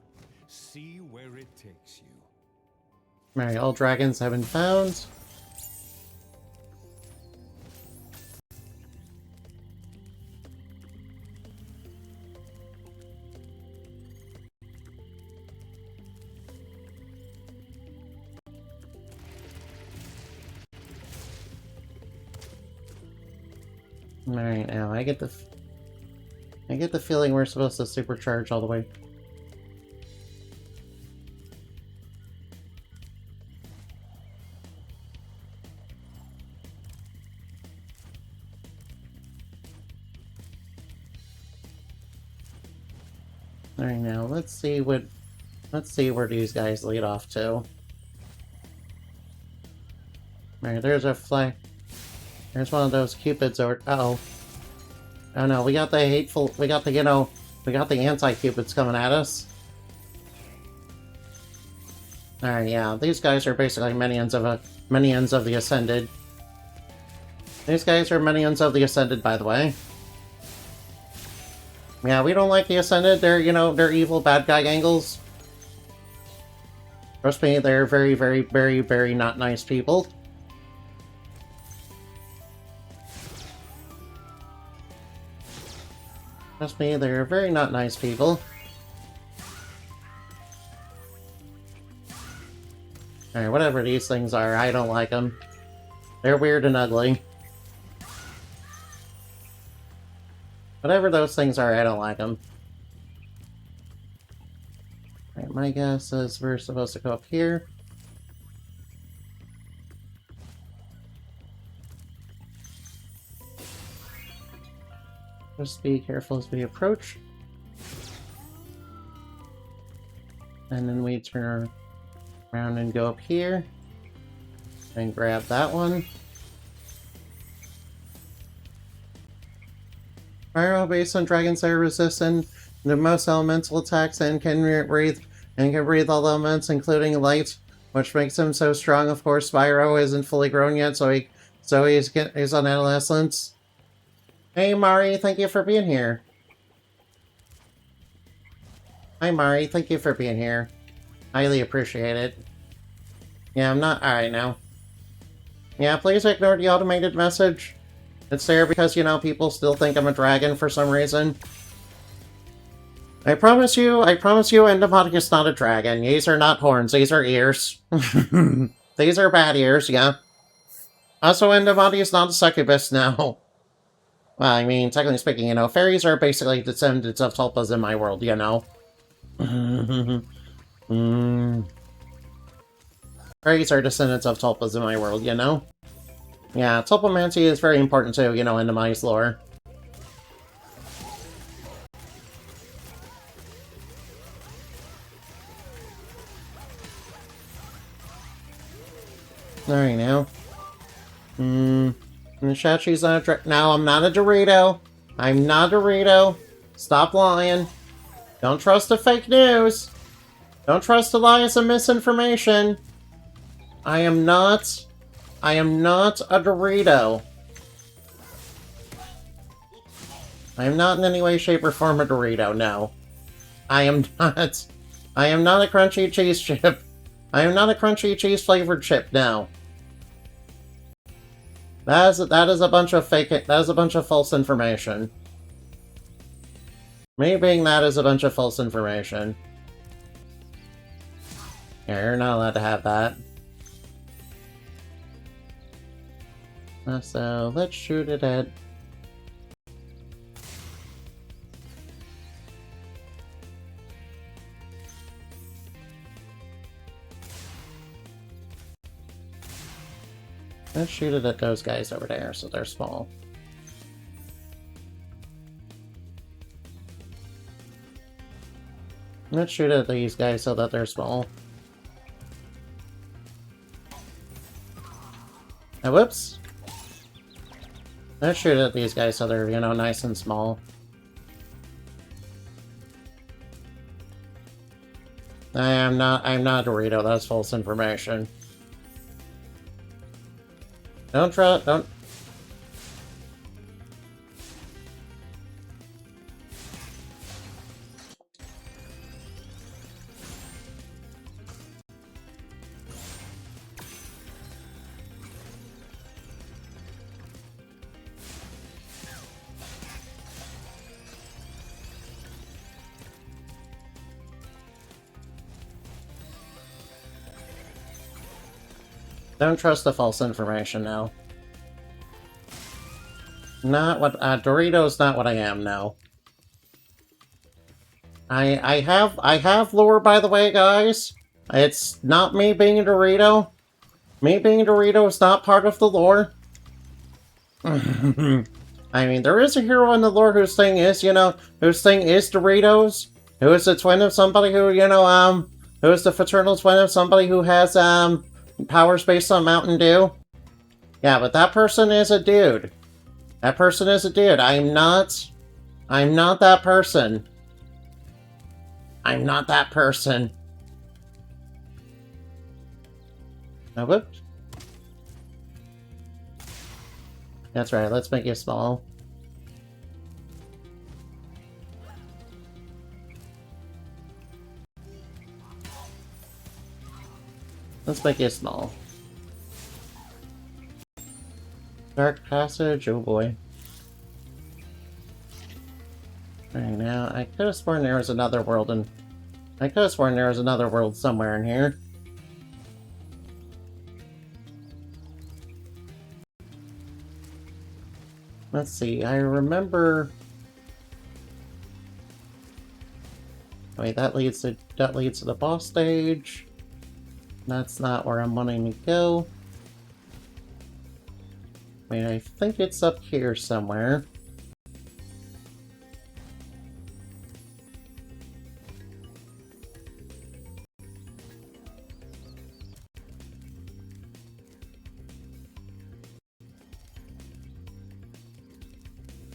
See where it takes you. Alright, all dragons have been found. Alright, now I get the feeling we're supposed to supercharge all the way. Alright, now let's see where these guys lead off to. Alright, there's a fly. There's one of those cupids or uh-oh. Oh no, we got the anti-cupids coming at us. Alright, yeah, these guys are basically minions of the Ascended. These guys are minions of the Ascended, by the way. Yeah, we don't like the Ascended. They're evil bad guy angles. Trust me, they're very, very, very, very not nice people. Trust me, they're very not nice people. Alright, whatever these things are, I don't like them. They're weird and ugly. Whatever those things are, I don't like them. Alright, my guess is we're supposed to go up here. Just be careful as we approach. And then we turn around and go up here. And grab that one. Spyro, based on dragons, are resistant to most elemental attacks and can breathe all elements, including light, which makes him so strong. Of course, Spyro isn't fully grown yet, so he's on adolescence. Hey Mari, thank you for being here. Hi Mari, thank you for being here. Highly appreciate it. Yeah, I'm not alright now. Yeah, please ignore the automated message. It's there because, people still think I'm a dragon for some reason. I promise you, Entomology is not a dragon. These are not horns, these are ears. These are bad ears, yeah. Also, Entomology is not a succubus now. Well, I mean, technically speaking, fairies are basically descendants of tulpas in my world, Fairies are descendants of tulpas in my world, Yeah, tulpamancy is very important too, in the mice lore. Alright, now. Shachi's not a now, I'm not a Dorito. I'm not a Dorito. Stop lying. Don't trust the fake news. Don't trust the lies and misinformation. I am not a Dorito. I am not in any way, shape, or form a Dorito, no. I am not. I am not a crunchy cheese chip. I am not a crunchy cheese flavored chip, no. That is a bunch of fake. That is a bunch of false information. Me being that is a bunch of false information. Yeah, you're not allowed to have that. So let's shoot it at. Let's shoot it at those guys over there, so they're small. Let's shoot at these guys so that they're small. Now, whoops. Let's shoot at these guys so they're, nice and small. I'm not a Dorito, that's false information. Don't. Don't trust the false information now. Not what Dorito's not what I am now. I have lore, by the way, guys. It's not me being a Dorito. Me being a Dorito is not part of the lore. I mean, there is a hero in the lore whose thing is, whose thing is Doritos. Who is the twin of somebody who, who is the fraternal twin of somebody who has, powers based on Mountain Dew. Yeah, but that person is a dude. That person is a dude. I'm not that person. I'm not that person. Oh, whoops. That's right, let's make it small. Let's make it small. Dark Passage, oh boy. Alright, now, I could have sworn there was another world somewhere in here. Let's see, I remember... Wait, that leads to the boss stage. That's not where I'm wanting to go. Wait, I think it's up here somewhere.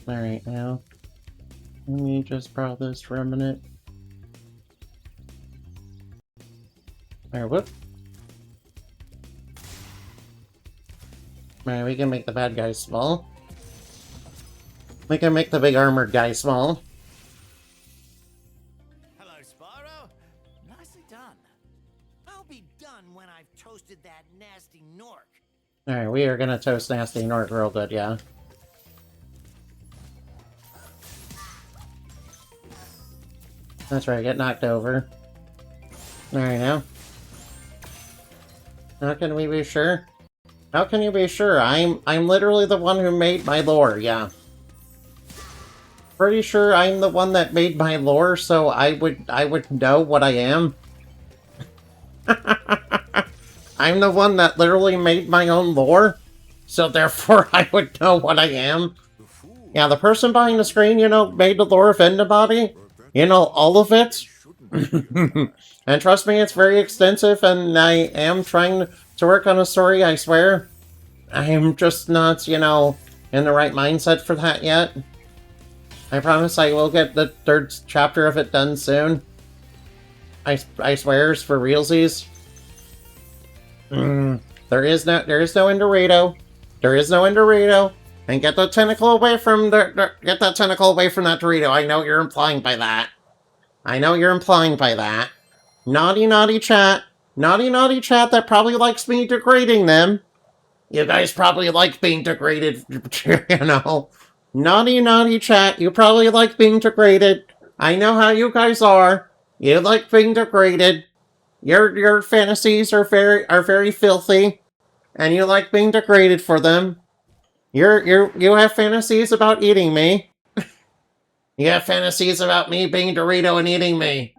Alright, now, let me just browse this for a minute. Alright, whoop. Alright, we can make the bad guy small. We can make the big armored guy small. Hello, Spyro. Nicely done. I'll be done when I've toasted that nasty Nork. Alright, we are gonna toast Nasty Nork real good, yeah. That's right, get knocked over. Alright, now. How can we be sure? How can you be sure? I'm literally the one who made my lore, yeah. Pretty sure I'm the one that made my lore, so I would know what I am. I'm the one that literally made my own lore, so therefore I would know what I am. Yeah, the person behind the screen, made the lore of Endabody. All of it. And trust me, it's very extensive, and I am trying to work on a story, I swear. I am just not, in the right mindset for that yet. I promise I will get the 3rd chapter of it done soon. I swears, for realsies. There is no Endorito. There is no Endorito. And get the tentacle away from get that tentacle away from that Dorito. I know you're implying by that. I know you're implying by that. Naughty, naughty chat. Naughty, naughty chat that probably likes me degrading them. You guys probably like being degraded, Naughty, naughty chat, you probably like being degraded. I know how you guys are. You like being degraded. Your fantasies are very filthy. And you like being degraded for them. You have fantasies about eating me. You have fantasies about me being Dorito and eating me.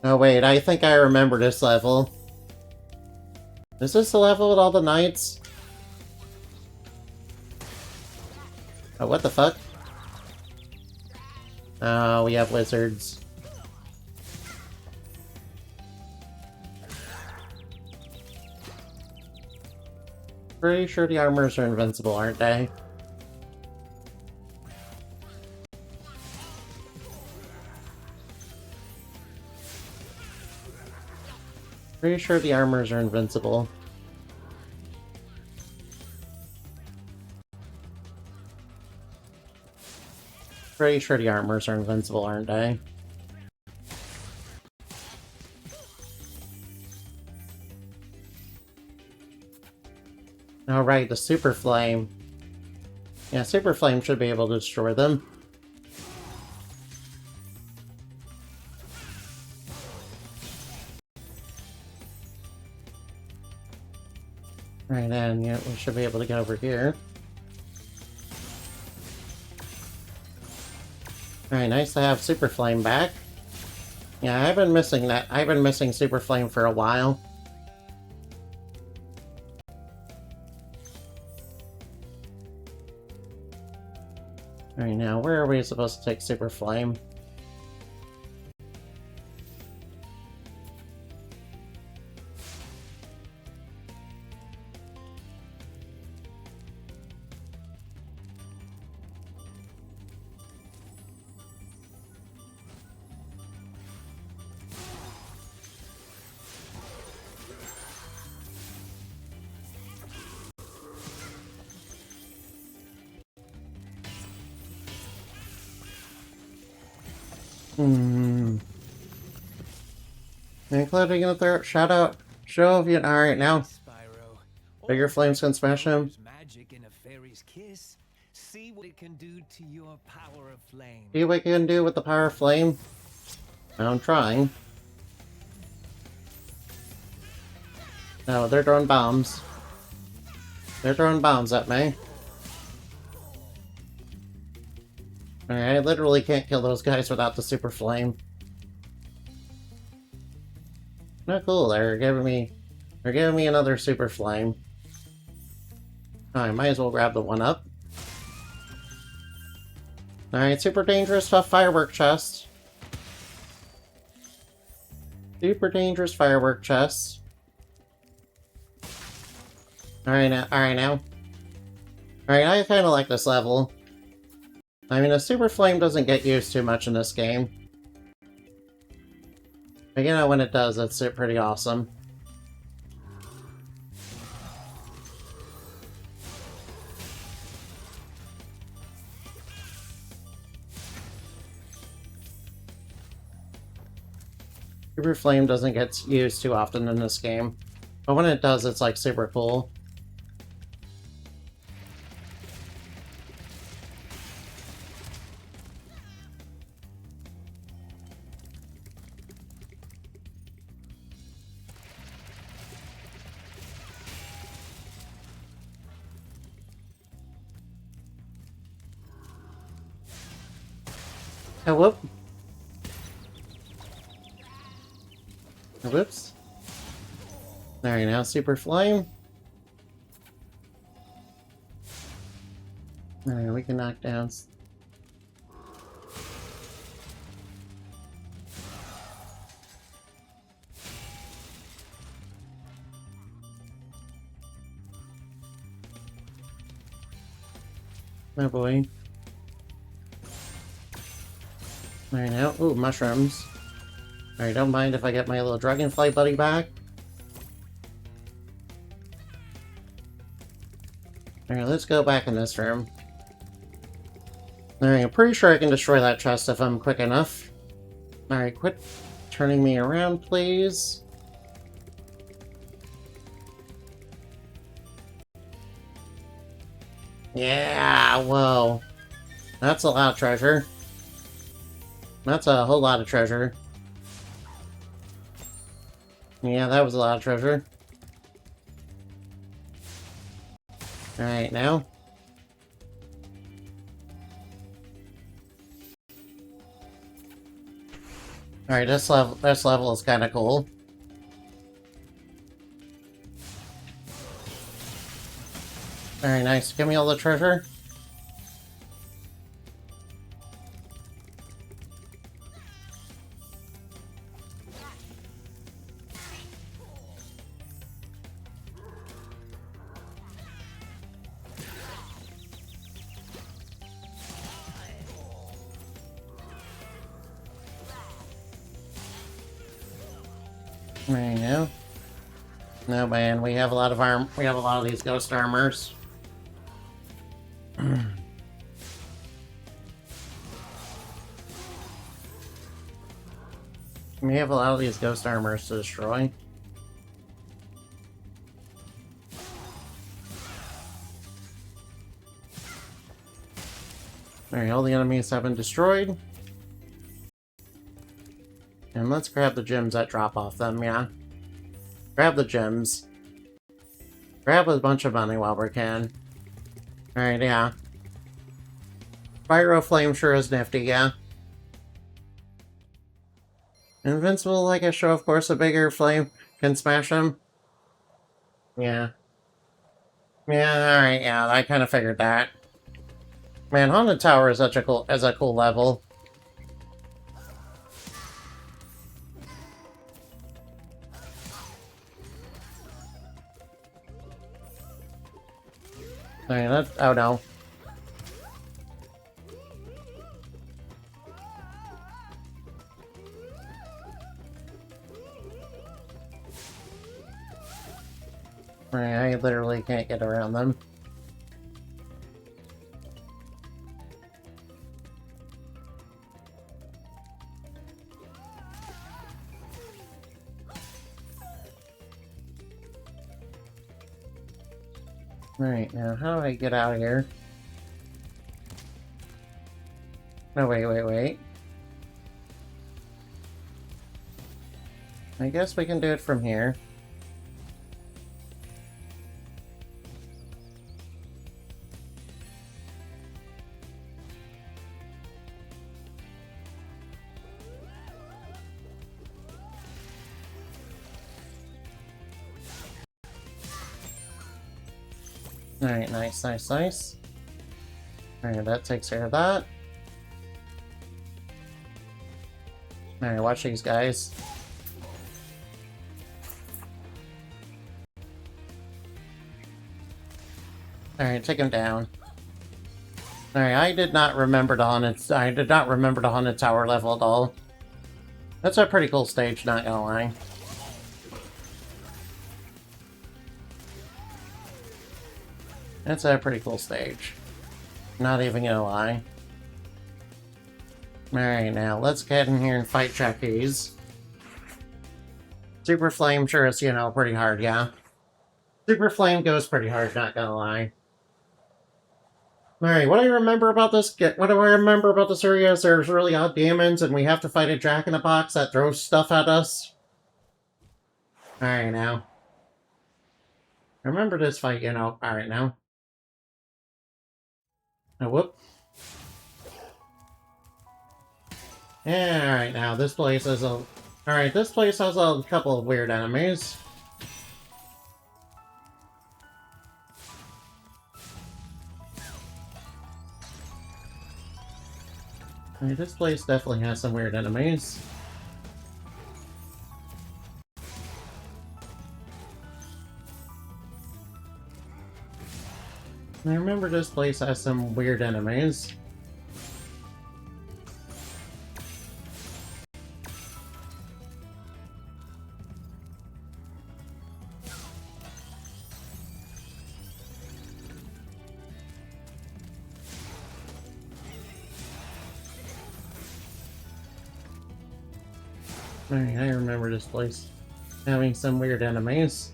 Oh wait, I think I remember this level. Is this the level with all the knights? Oh, what the fuck? Oh, we have wizards. Pretty sure the armors are invincible, aren't they? Pretty sure the armors are invincible. Pretty sure the armors are invincible, aren't they? Alright, the Super Flame. Yeah, Super Flame should be able to destroy them. Right then, yeah, we should be able to get over here. Alright, nice to have Super Flame back. Yeah, I've been missing that. I've been missing Super Flame for a while. Alright, now where are we supposed to take Super Flame? Including the third shout out. Show of you. Alright, now. Spyro. Bigger flames can smash him. There's magic in a fairy's kiss. See what it can do to your power of flame. See what you can do with the power of flame? I'm trying. No, they're throwing bombs. They're throwing bombs at me. Alright, I literally can't kill those guys without the super flame. Oh, cool, they're giving me another super flame. Oh, I might as well grab the one up. Alright, super dangerous firework chest. Super dangerous firework chest. Alright now. Alright, I kinda like this level. I mean, a super flame doesn't get used too much in this game. But you know, when it does, it's pretty awesome. Super flame doesn't get used too often in this game. But when it does, it's like super cool. Oh, whoop. Whoops. Alright, now super flame. Alright, we can knock down. Oh boy. Alright, now. Ooh, mushrooms. Alright, don't mind if I get my little dragonfly buddy back. Alright, let's go back in this room. Alright, I'm pretty sure I can destroy that chest if I'm quick enough. Alright, quit turning me around, please. Yeah, whoa. That's a lot of treasure. That's a whole lot of treasure. Yeah, that was a lot of treasure. Alright, now. Alright, this level is kinda cool. Very nice. Give me all the treasure. Right now. No man, we have a lot of we have a lot of these ghost armors. We have a lot of these ghost armors to destroy. Alright, all the enemies have been destroyed. And let's grab the gems that drop off them, yeah. Grab the gems. Grab a bunch of money while we can. Alright, yeah. Spyro Flame sure is nifty, yeah. Invincible like a show, of course, a bigger flame can smash him. Yeah. Yeah, alright, yeah, I kind of figured that. Man, Haunted Tower is such a cool level. Alright, that, oh no. I literally can't get around them. Alright, now how do I get out of here? No, wait. I guess we can do it from here. Alright, nice. Alright, that takes care of that. Alright, watch these guys. Alright, take him down. Alright, I did not remember the Haunted Tower level at all. That's a pretty cool stage, not gonna lie. That's a pretty cool stage. Not even gonna lie. Alright, now let's get in here and fight Jacques. Super Flame sure is, you know, pretty hard, yeah. Super Flame goes pretty hard, not gonna lie. Alright, what do I remember about this area is there's really odd demons and we have to fight a Jacque-in-the-Box that throws stuff at us. Alright, now. Remember this fight, you know. Alright, now. Oh, whoop. Yeah, alright, now this place is a... Alright, this place has a couple of weird enemies. Alright, this place definitely has some weird enemies. I remember this place has some weird enemies. Alright, I remember this place having some weird enemies.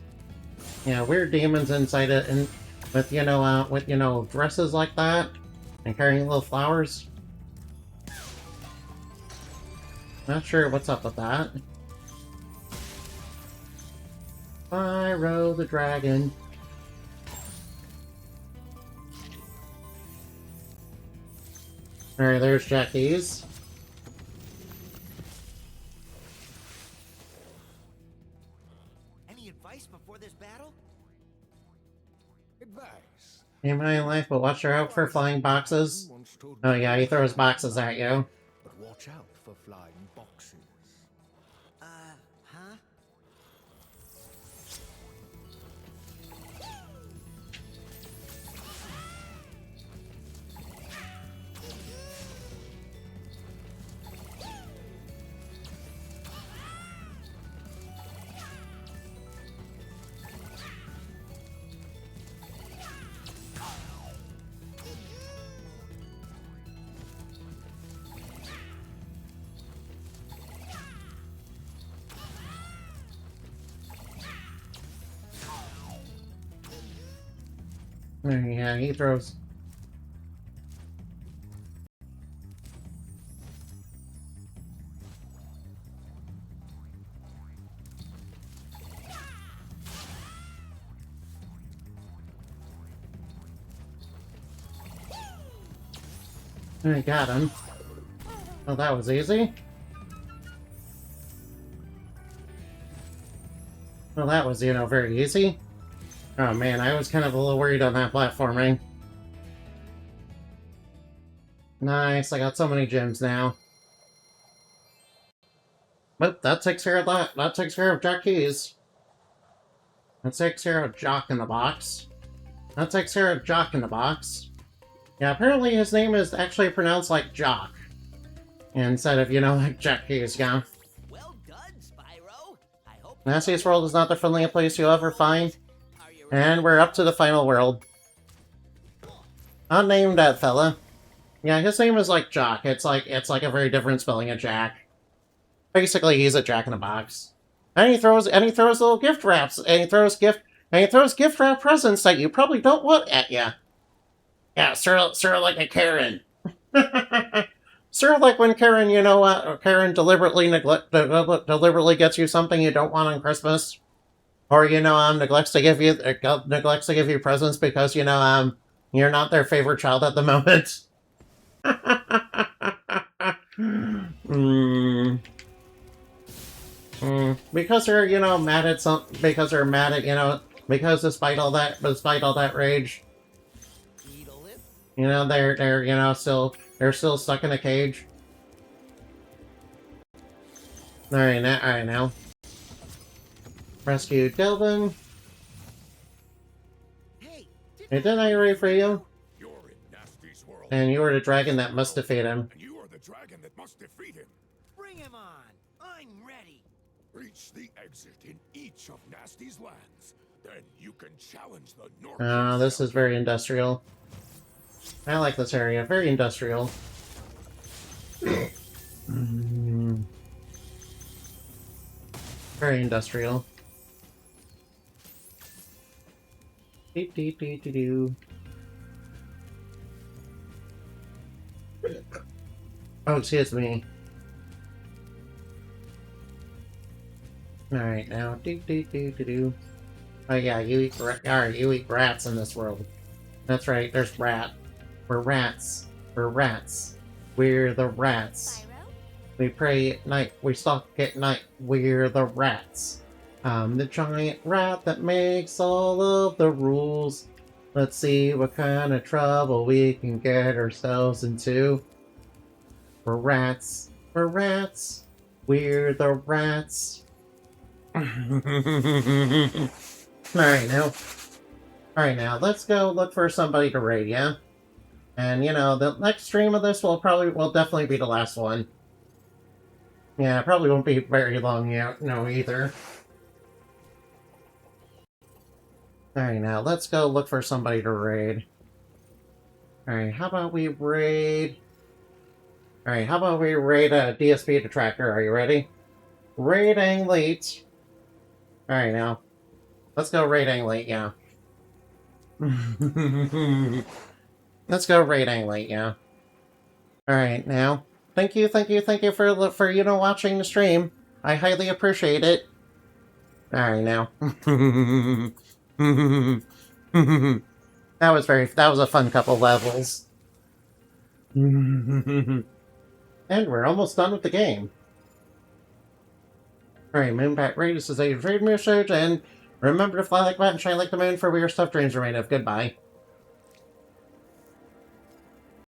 Yeah, weird demons inside it, and with dresses like that and carrying little flowers. Not sure what's up with that. Spyro the Dragon. Alright, there's Jackie's. Any advice before this battle? Advice. Aim high in life, but watch out for flying boxes. Oh yeah, he throws boxes at you. But watch out for flying boxes. Huh? Yeah, he throws. I got him. Oh, that was easy. Well, that was, very easy. Oh man, I was kind of a little worried on that platforming. Nice, I got so many gems now. But that takes care of that. That takes care of Jacques. That takes care of Jacque-in-the-Box. That takes care of Jacque-in-the-Box. Yeah, apparently his name is actually pronounced like Jock. Instead of, like Jacques, yeah. Well done, Spyro. I hope Nastiest world is not the friendliest place you'll ever find. Are you And we're up to the final world. Unnamed that fella. Yeah, his name is like Jock. It's like a very different spelling of Jack. Basically, he's a Jack-in-the-Box. And he throws little gift wraps, and he throws gift wrap presents that you probably don't want at ya. Yeah, sort of like a Karen. Sort of like when Karen, Karen deliberately deliberately gets you something you don't want on Christmas, or neglects to give you presents because you're not their favorite child at the moment. Because they're mad at because despite all that rage, Beetle it. they're still stuck in a cage. All right now. Rescue Delvin. Hey, Hey, didn't I already free you? You're in Nasty's world. And you were the dragon that must defeat him. And you are the dragon that must defeat him. Bring him on. I'm ready. Reach the exit in each of Nasty's lands. Then you can challenge the North. Oh, this is very industrial. I like this area. Very industrial. Very industrial. Do. Oh, excuse me. Alright, now. Do. Oh yeah, you eat rats in this world. That's right, there's rat. We're rats. We're rats. We're the rats. Spyro? We pray at night, we stalk at night, we're the rats. I'm the giant rat that makes all of the rules. Let's see what kind of trouble we can get ourselves into. We're rats. We're rats. We're the rats. Alright now, let's go look for somebody to raid, yeah? And the next stream of this will definitely be the last one. Yeah, it probably won't be very long yet, either. Alright, now, let's go look for somebody to raid. Alright, how about we raid... Alright, how about we raid a DSP Detractor? Are you ready? Raiding late. Alright, now. Let's go raiding late, yeah. Let's go raiding late, yeah. Alright, now. Thank you for watching the stream. I highly appreciate it. Alright, now. That was a fun couple levels. And we're almost done with the game. Alright, Moonbat Raid, this is a trade message, and remember to fly like that and shine like the moon, for we are stuff dreams are made of. Goodbye.